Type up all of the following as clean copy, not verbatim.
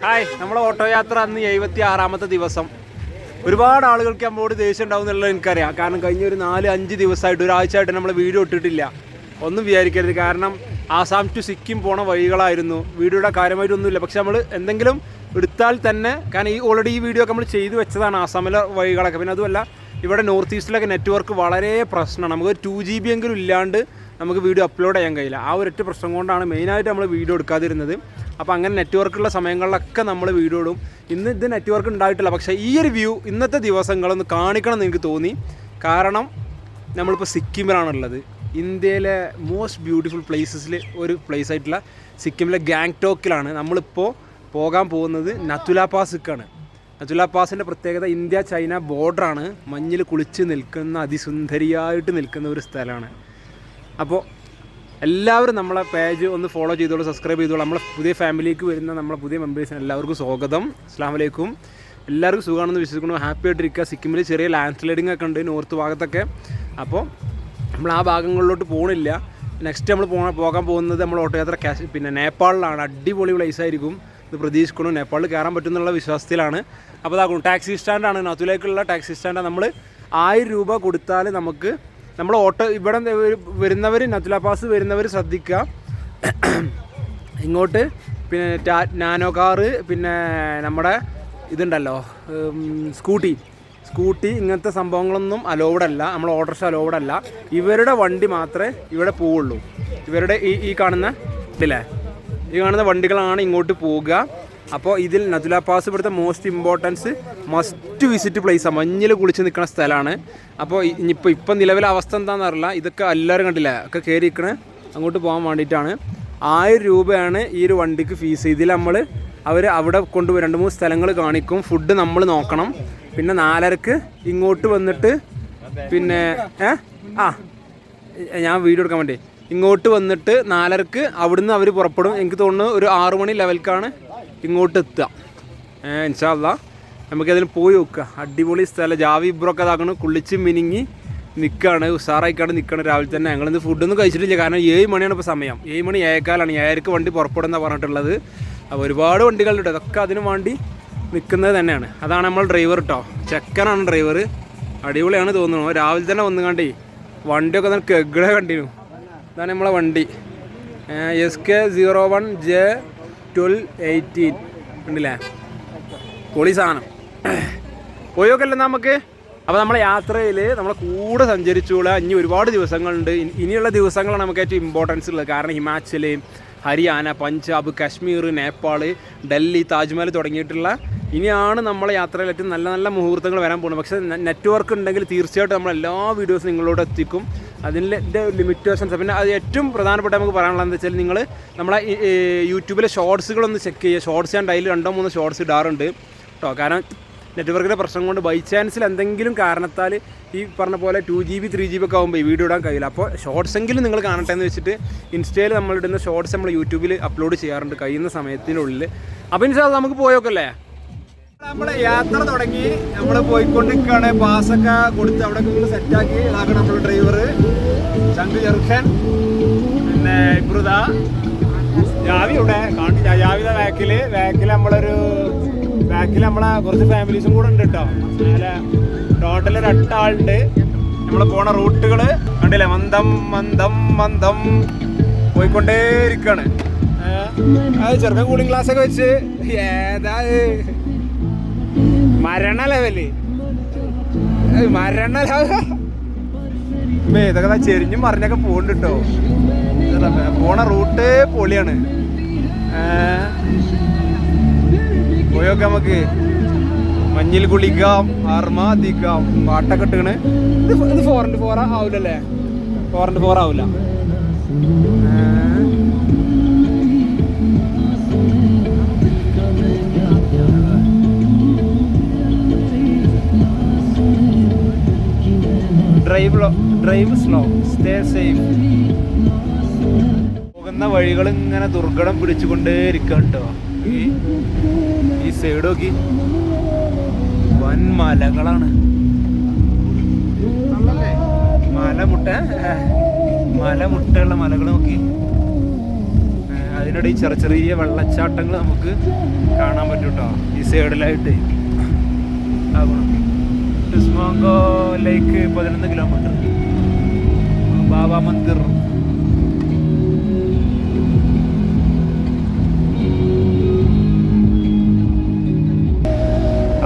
Hi, നമ്മളെ auto യാത്ര അന്ന് 76ാമത്തെ ദിവസം. ഒരുപാട് ആളുകൾക്ക് നമ്മളോട് ദേഷ്യം ഉണ്ടാവും എന്നുള്ളത് എനിക്കറിയാം. കാരണം കഴിഞ്ഞ ഒരു 4-5 ദിവസമായിട്ട് ഒരാഴ്ചയായിട്ട് നമ്മൾ വീഡിയോ ഇട്ടിട്ടില്ല. ഒന്നും വിചാരിക്കരുത്. കാരണം ആസാം ടു സിക്കിം പോണ വഴികളായിരുന്നു. വീഡിയോയുടെ കാര്യമായിട്ടൊന്നുമില്ല. പക്ഷെ നമ്മൾ എന്തെങ്കിലും എടുത്താൽ തന്നെ, കാരണം ഓൾറെഡി ഈ വീഡിയോ ഒക്കെ നമ്മൾ ചെയ്തു വെച്ചതാണ് ആസാമിലെ വഴികളൊക്കെ. പിന്നെ അതുമല്ല, ഇവിടെ നോർത്ത് ഈസ്റ്റിലൊക്കെ നെറ്റ്വർക്ക് വളരെ പ്രശ്നമാണ്. നമുക്ക് 2GB എങ്കിലും ഇല്ലാണ്ട് നമുക്ക് വീഡിയോ അപ്ലോഡ് ചെയ്യാൻ കഴിയില്ല. ആ ഒരൊറ്റ പ്രശ്നം കൊണ്ടാണ് മെയിനായിട്ട് നമ്മൾ വീഡിയോ എടുക്കാതിരുന്നത്. അപ്പോൾ അങ്ങനെ നെറ്റ്വർക്കുള്ള സമയങ്ങളിലൊക്കെ നമ്മൾ വീഡിയോ ഇടും. ഇന്ന് ഇത് നെറ്റ്വർക്ക് ഉണ്ടായിട്ടില്ല. പക്ഷേ ഈ ഒരു വ്യൂ ഇന്നത്തെ ദിവസങ്ങളൊന്ന് കാണിക്കണം എന്ന് എനിക്ക് തോന്നി. കാരണം നമ്മളിപ്പോൾ സിക്കിമിലാണുള്ളത്. ഇന്ത്യയിലെ മോസ്റ്റ് ബ്യൂട്ടിഫുൾ പ്ലേസസിൽ ഒരു പ്ലേസ് ആയിട്ടുള്ള സിക്കിമിലെ ഗാങ്ടോക്കിലാണ് നമ്മളിപ്പോൾ പോകാൻ പോകുന്നത്. നതുല പാസ്ക്കാണ്. നതുല പാസിൻ്റെ പ്രത്യേകത ഇന്ത്യ ചൈന ബോർഡറാണ്. മഞ്ഞിൽ കുളിച്ച് നിൽക്കുന്ന, അതിസുന്ദരിയായിട്ട് നിൽക്കുന്ന ഒരു സ്ഥലമാണ്. അപ്പോൾ എല്ലാവരും നമ്മളെ പേജ് ഒന്ന് ഫോളോ ചെയ്തോളൂ, സബ്സ്ക്രൈബ് ചെയ്തോളൂ. നമ്മളെ പുതിയ ഫാമിലിക്ക് വരുന്ന നമ്മളെ പുതിയ മെമ്പേഴ്സിന് എല്ലാവർക്കും സ്വാഗതം. അസ്സലാമു അലൈക്കും. എല്ലാവർക്കും സുഖമാണെന്ന് വിശ്വസിക്കുന്നു. ഹാപ്പി ആയിട്ടിരിക്കുക. സിക്കിമിൽ ചെറിയ ലാൻഡ് സ്ലൈഡിങ് ഒക്കെ ഉണ്ട് നോർത്ത് ഭാഗത്തൊക്കെ. അപ്പോൾ നമ്മൾ ആ ഭാഗങ്ങളിലോട്ട് പോകണില്ല. നെക്സ്റ്റ് നമ്മൾ പോകാൻ പോകുന്നത് നമ്മൾ ഓട്ടോ യാത്ര പിന്നെ നേപ്പാളിലാണ്. അടിപൊളി പ്ലേസ് ആയിരിക്കും ഇത് പ്രതീക്ഷിക്കുന്നു. നേപ്പാളിൽ കയറാൻ പറ്റുമെന്നുള്ള വിശ്വാസത്തിലാണ്. അപ്പോൾ അതാകും ടാക്സി സ്റ്റാൻഡാണ്. നതുലേക്കുള്ള ടാക്സി സ്റ്റാൻഡാണ്. നമ്മൾ 1000 രൂപ കൊടുത്താൽ നമുക്ക് നമ്മൾ ഓട്ടോ ഇവിടെ വരുന്നവർ, നതുല പാസ് വരുന്നവർ ശ്രദ്ധിക്കുക. ഇങ്ങോട്ട് പിന്നെ നാനോ കാറ്, പിന്നെ നമ്മുടെ ഇതുണ്ടല്ലോ സ്കൂട്ടി ഇങ്ങനത്തെ സംഭവങ്ങളൊന്നും അലൗഡല്ല. നമ്മൾ ഓട്ടോറിക്ഷ അലൗഡല്ല. ഇവരുടെ വണ്ടി മാത്രമേ ഇവിടെ പോവുള്ളൂ. ഇവരുടെ ഈ കാണുന്ന ഇതില്ലേ, ഈ കാണുന്ന വണ്ടികളാണ് ഇങ്ങോട്ട് പോവുക. അപ്പോൾ ഇതിൽ നതുല പാസ് ഇവിടുത്തെ മോസ്റ്റ് ഇമ്പോർട്ടൻസ് മസ്റ്റ് വിസിറ്റ് പ്ലേസാണ്. മഞ്ഞിൽ കുളിച്ച് നിൽക്കുന്ന സ്ഥലമാണ്. അപ്പോൾ ഇപ്പം നിലവിലെ അവസ്ഥ എന്താണെന്ന് അറിയില്ല. ഇതൊക്കെ എല്ലാവരും കണ്ടില്ല, ഒക്കെ കയറി നിൽക്കണേ അങ്ങോട്ട് പോകാൻ വേണ്ടിയിട്ടാണ്. 1000 രൂപയാണ് ഈ ഒരു വണ്ടിക്ക് ഫീസ്. ഇതിൽ അവർ അവിടെ കൊണ്ടുപോയി 2-3 സ്ഥലങ്ങൾ കാണിക്കും. ഫുഡ് നമ്മൾ നോക്കണം. പിന്നെ 4:30 ഇങ്ങോട്ട് വന്നിട്ട് പിന്നെ ഞാൻ വീഡിയോ എടുക്കാൻ വേണ്ടി ഇങ്ങോട്ട് വന്നിട്ട് 4:30 അവിടുന്ന് അവർ പുറപ്പെടും. എനിക്ക് തോന്നുന്നു ഒരു 6 മണി ലെവൽക്കാണ് ഇങ്ങോട്ട് എത്തുക. ഇൻഷാ അല്ലാഹ് നമുക്കതിൽ പോയി നോക്കുക. അടിപൊളി സ്ഥലം. ജാവി ഇബ്രൊക്കെ അതാക്കണം, കുളിച്ച് മിനിങ്ങി നിൽക്കുകയാണ്, ഉഷാറായിക്കാണ് നിൽക്കുകയാണ്. രാവിലെ തന്നെ ഞങ്ങളിന്ന് ഫുഡൊന്നും കഴിച്ചിട്ടില്ല. കാരണം 7 മണിയാണ് ഇപ്പോൾ സമയം. 7 മണി 7:15 7:00 വണ്ടി പുറപ്പെടുന്നതാണ് പറഞ്ഞിട്ടുള്ളത്. അപ്പോൾ ഒരുപാട് വണ്ടികളുണ്ട്. അതൊക്കെ അതിനു വേണ്ടി നിൽക്കുന്നത് തന്നെയാണ്. അതാണ് നമ്മൾ ഡ്രൈവർ കേട്ടോ. ചെക്കനാണ് ഡ്രൈവർ. അടിപൊളിയാണ് തോന്നുന്നു. രാവിലെ തന്നെ വന്നു കണ്ടേ വണ്ടിയൊക്കെ തന്നെ കെഗളെ കണ്ടിരുന്നു. ഇതാണ് നമ്മളെ വണ്ടി. SK01J1218 ഉണ്ടല്ലേ, പൊളി സാധനം. പോയൊക്കെയല്ലേ നമുക്ക്. അപ്പോൾ നമ്മളെ യാത്രയിൽ നമ്മളെ കൂടെ സഞ്ചരിച്ചുള്ള ഇനി ഒരുപാട് ദിവസങ്ങളുണ്ട്. ഇനിയുള്ള ദിവസങ്ങളാണ് നമുക്ക് ഏറ്റവും ഇമ്പോർട്ടൻസ് ഉള്ളത്. കാരണം ഹിമാചൽ, ഹരിയാന, പഞ്ചാബ്, കാശ്മീർ, നേപ്പാൾ, ഡൽഹി, താജ്മഹൽ തുടങ്ങിയിട്ടുള്ള ഇനിയാണ് നമ്മളെ യാത്രയിൽ ഏറ്റവും നല്ല നല്ല മുഹൂർത്തങ്ങൾ വരാൻ പോകുന്നത്. പക്ഷേ നെറ്റ്വർക്ക് ഉണ്ടെങ്കിൽ തീർച്ചയായിട്ടും നമ്മളെല്ലാ വീഡിയോസും നിങ്ങളോട് എത്തിക്കും. അതിൻ്റെ ലിമിറ്റേഷൻസ്. പിന്നെ അത് ഏറ്റവും പ്രധാനപ്പെട്ട നമുക്ക് പറയാനുള്ളത് എന്താ വെച്ചാൽ, നിങ്ങൾ നമ്മളെ യൂട്യൂബിലെ ഷോർട്സുകളൊന്ന് ചെക്ക് ചെയ്യുക. ഷോർട്സ് ഞാൻ ഡെയിലി 2-3 ഷോർട്സ് ഇടാറുണ്ട് കേട്ടോ. കാരണം നെറ്റ്വർക്കിൻ്റെ പ്രശ്നം കൊണ്ട് ബൈ ചാൻസിൽ എന്തെങ്കിലും കാരണത്താൽ ഈ പറഞ്ഞ പോലെ 2GB 3GB ഒക്കെ ആകുമ്പോൾ ഈ വീഡിയോ ഇടാൻ കഴിയില്ല. അപ്പോൾ ഷോർട്സ് എങ്കിലും നിങ്ങൾ കാണട്ടെ എന്ന് വെച്ചിട്ട് ഇൻസ്റ്റയിൽ നമ്മളിടുന്ന ഷോർട്സ് നമ്മൾ യൂട്യൂബിൽ അപ്ലോഡ് ചെയ്യാറുണ്ട് കഴിയുന്ന സമയത്തിനുള്ളിൽ. അപ്പോൾ ഇൻഷാ നമുക്ക് പോയോക്കല്ലേ. നമ്മുടെ യാത്ര തുടങ്ങി. നമ്മൾ പോയിക്കൊണ്ടിരിക്കുകയാണ്. പാസ്സൊക്കെ കൊടുത്ത് അവിടെ സെറ്റാക്കി ഇതാക്കണം നമ്മൾ ഡ്രൈവർ ചങ്ക് ചെറുക്കൻ. പിന്നെ ഇബ്രുദ ജാവി ഇവിടെ കാണില്ല. ജാവിയുടെ ബാക്കിൽ നമ്മളെ കുറച്ച് ഫാമിലീസും കൂടെ ഉണ്ട് കേട്ടോ. അങ്ങനെ ടോട്ടൽ 8 ആളുണ്ട്. നമ്മൾ പോണ റൂട്ടുകൾ കണ്ടില്ലേ, മന്ദം പോയിക്കൊണ്ടേയിരിക്കുകയാണ്. അത് ചെറുക്കൻ കൂളിംഗ് ഗ്ലാസ്സൊക്കെ വെച്ച് ഏതാ മരണ ലെവല്. ഇതൊക്കെ ചെരിഞ്ഞും മറിഞ്ഞൊക്കെ പോകുന്നുണ്ട് കേട്ടോ. പോണ റൂട്ട് പൊളിയാണ്. പോയൊക്കെ നമുക്ക് മഞ്ഞിൽ കുളിക്കാം, ആർമാദിക്കാം. പാട്ടൊക്കെ ഇട്ടാണ്. ഇത് 4x4 ആവില്ലല്ലേ? 4x4 ആവില്ല. Drive slow, stay safe. പോകുന്ന വഴികൾ ഇങ്ങനെ ദുർഘടം പിടിച്ചുകൊണ്ടേയിരിക്കുക കേട്ടോ. ഈ സൈഡ് നോക്കി വൻ മലകളാണ്. മല മലമുട്ടയുള്ള മലകൾ നോക്കി. അതിനിടയിൽ ചെറിയ ചെറിയ വെള്ളച്ചാട്ടങ്ങൾ നമുക്ക് കാണാൻ പറ്റും കേട്ടോ ഈ സൈഡിലായിട്ട്. ടിസ്മോങ്കോ ലേക്ക് 11 കിലോമീറ്റർ. ബാബ മന്ദിർ.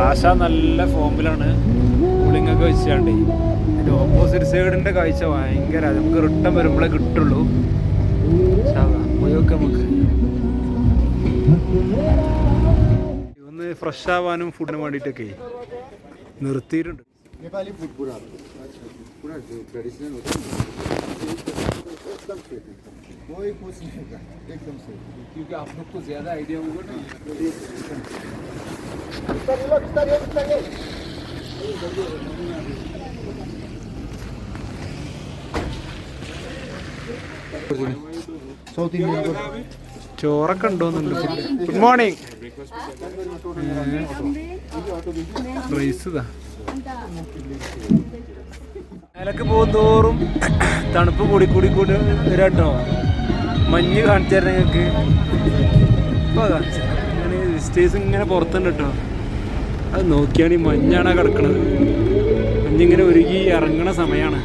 ആശ നല്ല ഫോമിലാണ്. കൂളിങ്ങൊക്കെ വെച്ചാണ്ട് അതിൻ്റെ ഓപ്പോസിറ്റ് സൈഡിൻ്റെ കാഴ്ച ഭയങ്കര. നമുക്ക് റിട്ടേൺ വരുമ്പോഴേ കിട്ടുള്ളൂ. പോയൊക്കെ നമുക്ക് ഒന്ന് ഫ്രഷ് ആവാനും ഫുഡിന് വേണ്ടിയിട്ടൊക്കെ നിർത്തിയിട്ടുണ്ട്. ചോറൊക്കെ ഉണ്ടോന്നുണ്ട്. Good morning. റൈസ് ഇതാ. മേലക്ക് പോകുന്തോറും തണുപ്പ് കൂടി വരാട്ടോ. മഞ്ഞ് കാണിച്ചു തരാം ഞങ്ങൾക്ക്. ഇപ്പോൾ കാണിച്ചു ഞാൻ വിസ്റ്റേഴ്സ് ഇങ്ങനെ പുറത്തുണ്ട് കേട്ടോ. അത് നോക്കിയാണ് ഈ മഞ്ഞാണ് കിടക്കണത്. മഞ്ഞിങ്ങനെ ഒരുങ്ങി ഇറങ്ങണ സമയമാണ്.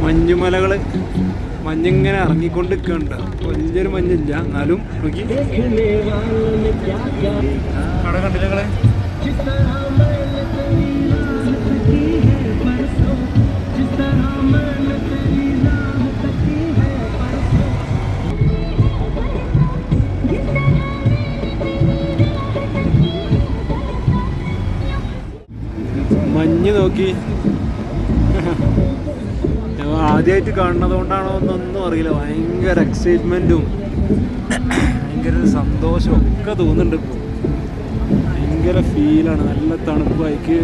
മഞ്ഞുമലകള് മഞ്ഞിങ്ങനെ ഇറങ്ങിക്കൊണ്ട് നിൽക്കുന്നുണ്ട്. വലിയൊരു മഞ്ഞില്ല എന്നാലും നോക്കി അവിടെ കണ്ടില്ല നിങ്ങളെ. മഞ്ഞ് നോക്കി. ആദ്യമായിട്ട് കാണുന്നത് കൊണ്ടാണോ എന്നൊന്നും അറിയില്ല. ഭയങ്കര എക്സൈറ്റ്മെൻറ്റും ഭയങ്കര സന്തോഷവും ഒക്കെ തോന്നുന്നുണ്ട്. ഇപ്പോൾ ഭയങ്കര ഫീലാണ്. നല്ല തണുപ്പായിക്ക്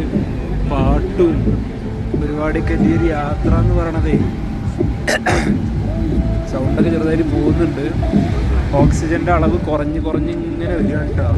പാട്ടും പരിപാടിയൊക്കെ. ഈ ഒരു യാത്ര എന്ന് പറയണതേ സൗണ്ടൊക്കെ ചെറുതായിട്ട് പോകുന്നുണ്ട്. ഓക്സിജൻ്റെ അളവ് കുറഞ്ഞ് ഇങ്ങനെ വരികയാണ് കേട്ടോ.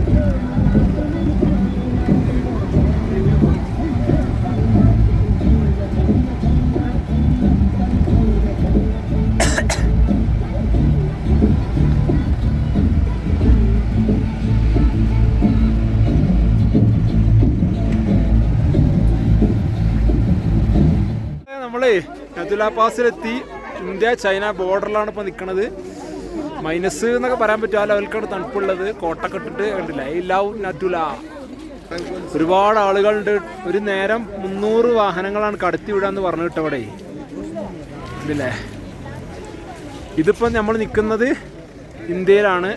നമ്മളെ നതുല പാസിലെത്തി. ഇന്ത്യ ചൈന ബോർഡറിലാണ് ഇപ്പോൾ നിൽക്കുന്നത്. മൈനസ് എന്നൊക്കെ പറയാൻ പറ്റും. ആ ലെവൽക്കാണ് തണുപ്പുള്ളത്. കോട്ടൊക്കെ ഇട്ടിട്ട് കണ്ടില്ല. I love Nathula. ഒരുപാട് ആളുകളുണ്ട്. ഒരു നേരം 300 വാഹനങ്ങളാണ് കടത്തി വിടാന്ന് പറഞ്ഞിട്ട് അവിടെ ഇല്ലേ. ഇതിപ്പോൾ നമ്മൾ നിൽക്കുന്നത് ഇന്ത്യയിലാണ്.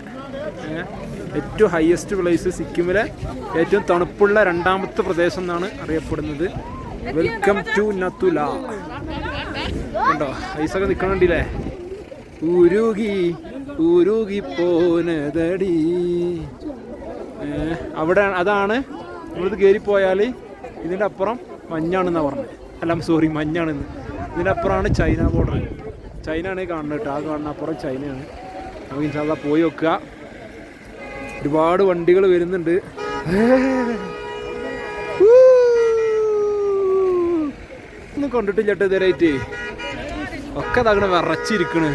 ഏറ്റവും ഹയസ്റ്റ് പ്ലേസ് സിക്കിമിലെ ഏറ്റവും തണുപ്പുള്ള 2ാമത്തെ പ്രദേശം എന്നാണ് അറിയപ്പെടുന്നത്. Welcome to Nathula. കണ്ടോ ഐസൊക്കെ നിൽക്കണുണ്ടില്ലേ. ഉരുകി പോനതടി. അവിടെ അതാണ്. നമ്മളിത് കയറിപ്പോയാൽ ഇതിൻ്റെ അപ്പുറം മഞ്ഞാണെന്നാണ് പറഞ്ഞത്. അല്ല സോറി, മഞ്ഞാണെന്ന്. ഇതിൻ്റെ അപ്പുറമാണ് ചൈന ബോർഡർ. ചൈന ആണ് കാണുന്നത് കേട്ടോ. ആ കാണുന്ന അപ്പുറം ചൈനയാണ്. നമുക്ക് ഇൻഷാല്ലാ പോയി വെക്കുക. ഒരുപാട് വണ്ടികൾ വരുന്നുണ്ട്. ഒന്നും കണ്ടിട്ടില്ല കേട്ടോ ഇതുവരെയായിട്ട്. ഒക്കെ തകണ വിറച്ചിരിക്കണ്.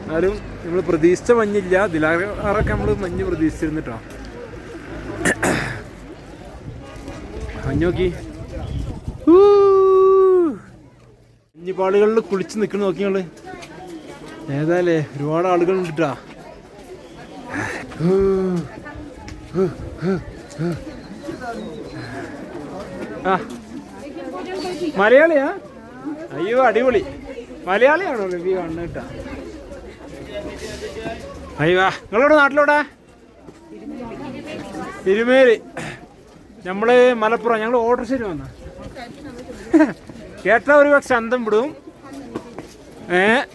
എന്നാലും നമ്മൾ പ്രതീക്ഷിച്ച മഞ്ഞില്ല. ഇതിലൊക്കെ നമ്മൾ മഞ്ഞ് പ്രതീക്ഷിച്ചിരുന്നിട്ടോ. മഞ്ഞ് നോക്കി. മഞ്ഞുപാളികളിൽ കുളിച്ച് നിൽക്കണ നോക്കി ഞങ്ങള്. ഏതായാലേ ഒരുപാട് ആളുകൾ ഉണ്ട് കേട്ടോ. ആ മലയാളിയാ? അയ്യോ അടിപൊളി. മലയാളിയാണോ രവി കാണുന്നത് കേട്ടാ. അയ്യോ നിങ്ങളോട് നാട്ടിലോടെ? ഇരുമേലി. നമ്മള് മലപ്പുറം. ഞങ്ങൾ ഓട്ടോറിക്ഷയിൽ വന്ന കേട്ടാ ഒരു പക്ഷെ അന്തം വിടും.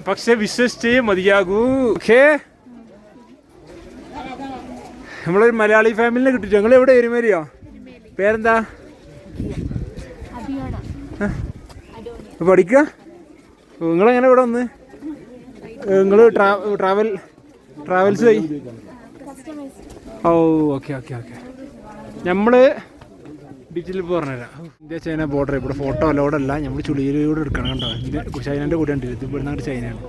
പക്ഷെ വിശ്വസിച്ചേ മതിയാകൂ. ഓക്കേ, നമ്മളൊരു മലയാളി ഫാമിലിനെ കിട്ടിട്ടു. നിങ്ങൾ എവിടെ? എരുമേലിയോ? പേരെന്താ? പഠിക്കുക. നിങ്ങളെങ്ങനെ ഇവിടെ വന്ന്? നിങ്ങൾ ട്രാവൽസ് പോയി? ഓ ഓക്കെ ഓക്കെ ഓക്കെ. നമ്മൾ ഡീറ്റെയിൽ പറഞ്ഞുതരാം. ഇന്ത്യ ചൈന ബോർഡർ ഇവിടെ ഫോട്ടോ അലോഡല്ല. നമ്മൾ ചുളിയിലൂടെ എടുക്കണം കണ്ടോ. ചൈനൻ്റെ കൂടെ ഉണ്ട്. ഇത് ഇവിടുന്ന് ചൈനയാണ്.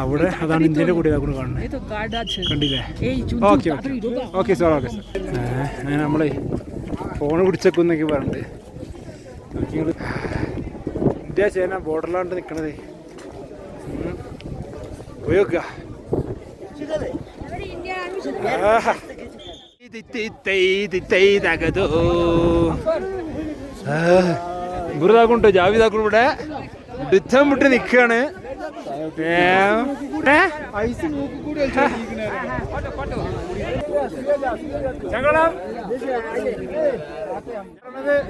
അവിടെ അതാണ് ഇന്ത്യൻ്റെ കൂടെ കൂടെ കാണുന്നത്. കണ്ടില്ലേ? Okay okay okay sir okay sir. അങ്ങനെ നമ്മളെ ഫോൺ പിടിച്ചേക്കുന്നൊക്കെ പറഞ്ഞിട്ട് ഇന്ത്യ ചൈന ബോർഡറിലാണ്ട് നിൽക്കണത്. പോയി നോക്കുക. ഗുരുതാക്കുണ്ടോ ജാവിതാക്കും ഇവിടെ യുദ്ധം വിട്ട് നിൽക്കുകയാണ്.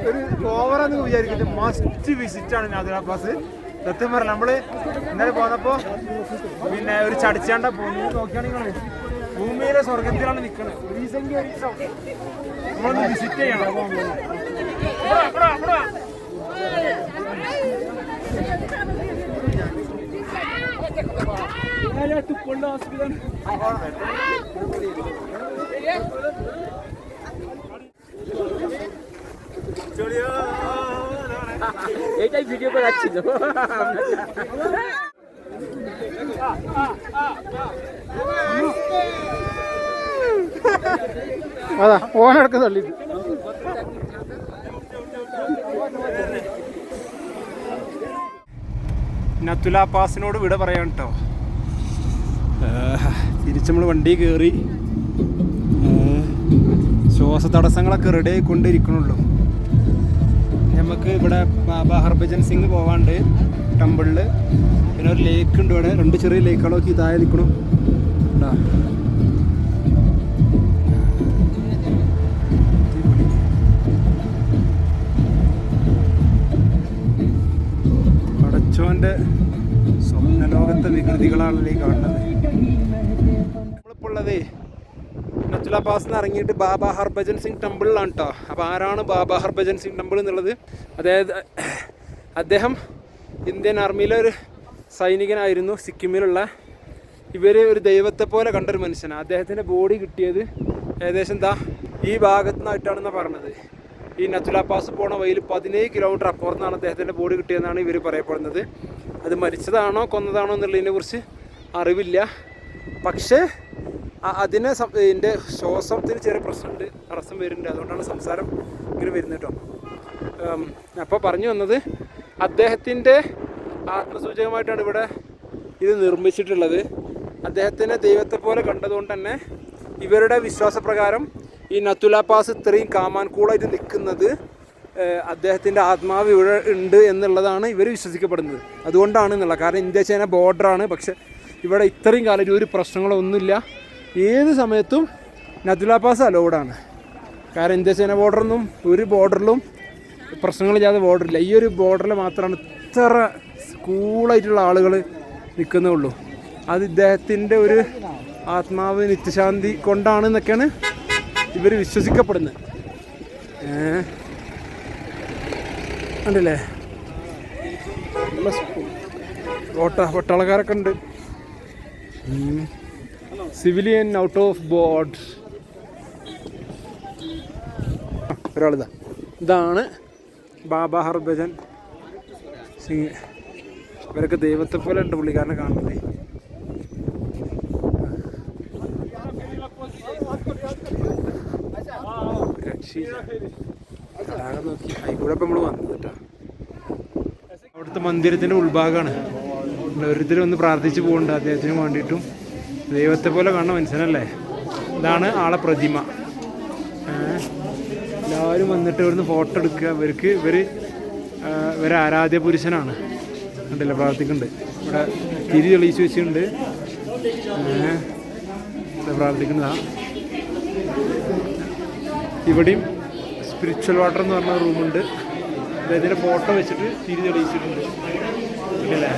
ഒരു ഓവറാന്ന് വിചാരിക്കുന്നത് മസ്റ്റ് വിസിറ്റ് ആണ് നാഥുലാ പാസ്. സത്യം പറഞ്ഞ നമ്മള് ഇന്നലെ പോന്നപ്പോ പിന്നെ ഒരു ചടിച്ചാണ്ട പോകുന്നു. നോക്കുകയാണെങ്കിൽ ഭൂമിയിലെ സ്വർഗത്തിലാണ് നിൽക്കുന്നത്. നമ്മളൊന്ന് വിസിറ്റ് ചെയ്യണം. এইটাই ভিডিও করে রাখছিল। അതാ ഓനടക്ക തള്ളിട്ട് നത്തുലാ പാസിനോട് വിട പറയാൻ കേട്ടോ. തിരിച്ച് നമ്മൾ വണ്ടി കയറി ശ്വാസ തടസ്സങ്ങളൊക്കെ റെഡി ആയിക്കൊണ്ടിരിക്കണുള്ളൂ. നമുക്ക് ഇവിടെ ബാബ ഹർഭജൻ സിംഗ് പോവാണ്ട് ടെമ്പിളിൽ. പിന്നെ ഒരു ലേക്ക് ഉണ്ട് ഇവിടെ. 2 ചെറിയ ലേക്കുകളൊക്കെ താഴെ നിൽക്കണം. പടച്ചോൻ്റെ സ്വപ്നലോകത്തെ വികൃതികളാണല്ലേ കാണുന്നത്. നമ്മളിപ്പോൾ ഉള്ളത് നത്തുലാ പാസ് നിന്ന് ഇറങ്ങിയിട്ട് ബാബ ഹർഭജൻ സിംഗ് ടെമ്പിളിലാണ് കേട്ടോ. അപ്പോൾ ആരാണ് ബാബ ഹർഭജൻ സിംഗ് ടെമ്പിൾ എന്നുള്ളത്? അദ്ദേഹം ഇന്ത്യൻ ആർമിയിലെ ഒരു സൈനികനായിരുന്നു. സിക്കിമിലുള്ള ഇവർ ഒരു ദൈവത്തെ പോലെ കണ്ടൊരു മനുഷ്യനാണ്. അദ്ദേഹത്തിൻ്റെ ബോഡി കിട്ടിയത് ഏകദേശം ഈ ഭാഗത്തു നിന്നായിട്ടാണെന്നാണ് പറഞ്ഞത്. ഈ നത്തുലാ പാസ് പോണ വഴിയിൽ 17 കിലോമീറ്റർ അപ്പുറത്താണ് അദ്ദേഹത്തിൻ്റെ ബോഡി കിട്ടിയതെന്നാണ് ഇവർ പറയപ്പെടുന്നത്. അത് മരിച്ചതാണോ കൊന്നതാണോ എന്നുള്ളതിനെ കുറിച്ച് അറിവില്ല. പക്ഷേ അതിനെ ഇതിൻ്റെ ശ്വാസത്തിന് ചെറിയ പ്രശ്നമുണ്ട്, തടസ്സം വരുന്നുണ്ട്. അതുകൊണ്ടാണ് സംസാരം ഇങ്ങനെ വരുന്നത് കേട്ടോ. അപ്പോൾ പറഞ്ഞു വന്നത് അദ്ദേഹത്തിൻ്റെ ആത്മസൂചകമായിട്ടാണ് ഇവിടെ ഇത് നിർമ്മിച്ചിട്ടുള്ളത്. അദ്ദേഹത്തിനെ ദൈവത്തെ പോലെ കണ്ടതുകൊണ്ട് തന്നെ ഇവരുടെ വിശ്വാസപ്രകാരം ഈ നത്തുലാ പാസ് ഇത്രയും കാമാൻ കൂളായിട്ട് നിൽക്കുന്നത് അദ്ദേഹത്തിൻ്റെ ആത്മാവ് ഇവിടെ ഉണ്ട് എന്നുള്ളതാണ് ഇവർ വിശ്വസിക്കപ്പെടുന്നത്. അതുകൊണ്ടാണ് എന്നുള്ളത്. കാരണം ഇന്ത്യ ചൈന ബോർഡറാണ്. പക്ഷെ ഇവിടെ ഇത്രയും കാലം ഒരു പ്രശ്നങ്ങളൊന്നുമില്ല. ഏത് സമയത്തും നത്തുലാ പാസ് അലൗഡാണ്. കാരണം ഇന്ത്യ ചൈന ബോർഡറൊന്നും ഒരു ബോർഡറിലും പ്രശ്നങ്ങളില്ലാതെ ബോർഡറില്ല. ഈ ഒരു ബോർഡറിൽ മാത്രമാണ് ഇത്ര കൂളായിട്ടുള്ള ആളുകൾ നിൽക്കുന്നുള്ളൂ. അത് ഇദ്ദേഹത്തിൻ്റെ ഒരു ആത്മാവ് നിത്യശാന്തി കൊണ്ടാണെന്നൊക്കെയാണ് ഇവർ വിശ്വസിക്കപ്പെടുന്നത്. ഉണ്ടല്ലേ പട്ടാളക്കാരൊക്കെ ഉണ്ട്. സിവിലിയൻ ഔട്ട് ഓഫ് ബോർഡ് ഇതാണ് ബാബ ഹർഭജൻ സിംഗ്. ഇവരൊക്കെ ദൈവത്തെ പോലെ ഉണ്ട് പുള്ളിക്കാരനെ കാണുന്നത്. തടാകം നോക്കി അതിലൂടെ ഇപ്പം നമ്മൾ വന്നത് കേട്ടോ. അവിടുത്തെ മന്ദിരത്തിൻ്റെ ഉൾഭാഗമാണ്. ഓരോരുത്തരും ഒന്ന് പ്രാർത്ഥിച്ച് പോകുന്നുണ്ട് അദ്ദേഹത്തിന് വേണ്ടിയിട്ടും. ദൈവത്തെ പോലെ കാണുന്ന മനുഷ്യനല്ലേ. ഇതാണ് ആളെ പ്രതിമ. എല്ലാവരും വന്നിട്ട് ഇവിടുന്ന് ഫോട്ടോ എടുക്കുക. ഇവർ ആരാധ്യ പുരുഷനാണ്. ഉണ്ടല്ലോ പ്രാർത്ഥിക്കുന്നുണ്ട്. ഇവിടെ തിരി തെളിയിച്ച് വെച്ചിട്ടുണ്ട്. പ്രാർത്ഥിക്കുന്നതാ. ഇവിടെയും സ്പിരിച്വൽ വാട്ടർ എന്ന് പറഞ്ഞ റൂമുണ്ട്. അദ്ദേഹത്തിൻ്റെ ഫോട്ടോ വെച്ചിട്ട് തിരി തെളിയിച്ചിട്ടുണ്ട്. അല്ലേ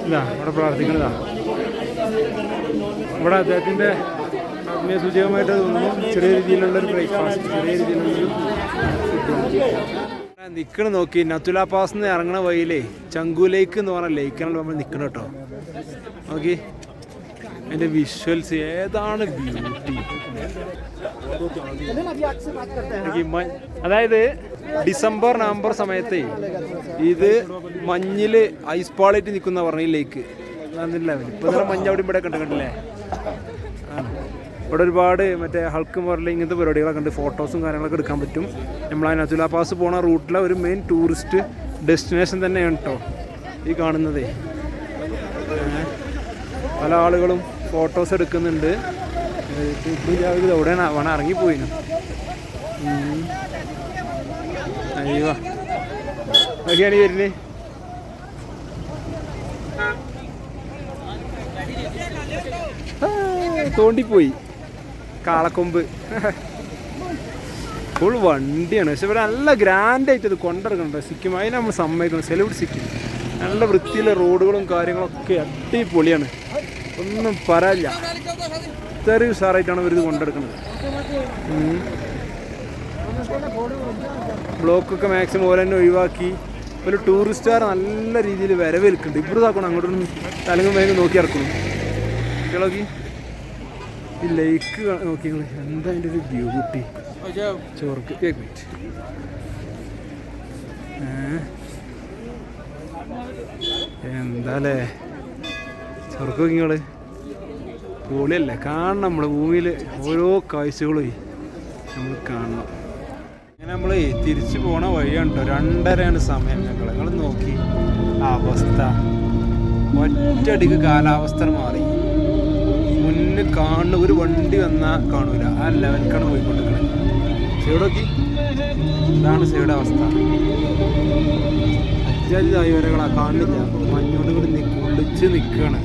ഇതാ ഇവിടെ പ്രാർത്ഥിക്കുന്നതാ. ഇവിടെ അദ്ദേഹത്തിൻ്റെ ആത്മീയസൂചകമായിട്ട് തോന്നുന്നു ചെറിയ രീതിയിലുള്ളൊരു ബ്രേക്ക്ഫാസ്റ്റ്, ചെറിയ രീതിയിലുള്ളൊരു ഫുഡ് നിൽക്കണ നോക്കി. നത്തുലാ പാസ് നിന്ന് ഇറങ്ങണ വഴിയിലേ ചങ്കു ലേക്ക് എന്ന് പറഞ്ഞ ലേക്കാണ് നമ്മൾ നിൽക്കണം കേട്ടോ. നോക്കി അതിൻ്റെ വിഷ്വൽസ് ഏതാണ് ബ്യൂട്ടി. അതായത് ഡിസംബർ നവംബർ സമയത്ത് ഇത് മഞ്ഞിൽ ഐസ് പാളായിട്ട് നിൽക്കുന്ന പറഞ്ഞ ഈ ലേക്ക് ഇപ്പൊ മഞ്ഞ അവിടെ ഇവിടെ കണ്ടില്ലേ. ഇവിടെ ഒരുപാട് മറ്റേ ഹൾക്ക് മോറൽ ഇങ്ങനത്തെ പരിപാടികളൊക്കെ ഉണ്ട്. ഫോട്ടോസും കാര്യങ്ങളൊക്കെ എടുക്കാൻ പറ്റും. നമ്മൾ ആ നസുല പാസ് പോണ റൂട്ടിലെ ഒരു മെയിൻ ടൂറിസ്റ്റ് ഡെസ്റ്റിനേഷൻ തന്നെയാണ് കേട്ടോ ഈ കാണുന്നത്. പല ആളുകളും ഫോട്ടോസ് എടുക്കുന്നുണ്ട്. എവിടെയാണ് വേണം ഇറങ്ങിപ്പോയിന്. അയ്യോ ഒക്കെയാണ് വരുന്നത്. തോണ്ടിപ്പോയി കാളക്കൊമ്പ്. ഫുൾ വണ്ടിയാണ്. പക്ഷെ ഇവിടെ നല്ല ഗ്രാൻഡായിട്ട് ഇത് കൊണ്ടിറക്കുന്നുണ്ട് സിക്കിം. അതിന് നമ്മൾ സമ്മതിക്കണം. സെലിബ്രിറ്റി സിക്കിം നല്ല വൃത്തിയിലെ റോഡുകളും കാര്യങ്ങളൊക്കെ അടിപൊളിയാണ്. ഒന്നും പറയില്ല. ഇത്രയും ഉഷാറായിട്ടാണ് ഇവരിത് കൊണ്ടെടുക്കുന്നത്. ബ്ലോക്കൊക്കെ മാക്സിമം ഓരോ തന്നെ ഒഴിവാക്കി ഒരു ടൂറിസ്റ്റുകാർ നല്ല രീതിയിൽ വരവേൽക്കുന്നുണ്ട്. ഇവിടെ ഇതാക്കണം അങ്ങോട്ടൊന്നും തലങ്ങും വേഗം നോക്കി ഇറക്കണം. കുട്ടികളൊക്കെ ഈ ലേക്ക് നോക്കി എന്താ അതിൻ്റെ ഒരു ബ്യൂട്ടി. ചോർക്ക് എന്താല്ലേ ചോർക്ക് നോക്കിങ്ങള് പൊളിയല്ലേ. കാണണം നമ്മൾ ഭൂമിയിൽ ഓരോ കാഴ്ചകളും നമ്മൾ കാണണം. ഇങ്ങനെ നമ്മൾ തിരിച്ചു പോണ വഴിയാണ് കേട്ടോ. 2:30 സമയം. ഞങ്ങൾ നോക്കി അവസ്ഥ ഒറ്റയടിക്ക് കാലാവസ്ഥ മാറി. മുന്നിൽ കാണുന്ന ഒരു വണ്ടി വന്നാൽ കാണൂല. ആ ലെവൽക്കാണ് പോയിക്കൊണ്ടിരിക്കുന്നത്. സൈഡൊക്കെ ഇതാണ് സൈഡ് അവസ്ഥ. അജ്ജാതി വരകളാ കാണുന്നില്ല. മഞ്ഞോട് കൂടി കുളിച്ച് നിൽക്കുകയാണ്.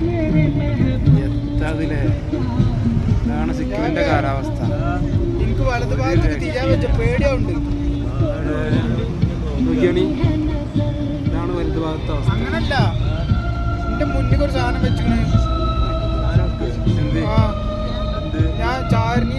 എത്താതില്ലേ. ഇതാണ് സിക്കിമിന്റെ കാലാവസ്ഥ. നോക്കിയാണ് ഇതാണ് വലത് ഭാഗത്തെ അവസ്ഥ. അങ്ങനല്ല എന്റെ മുന്നിൽ ഒരു സാധനം വെച്ചു. ഞാൻ ചാരിനി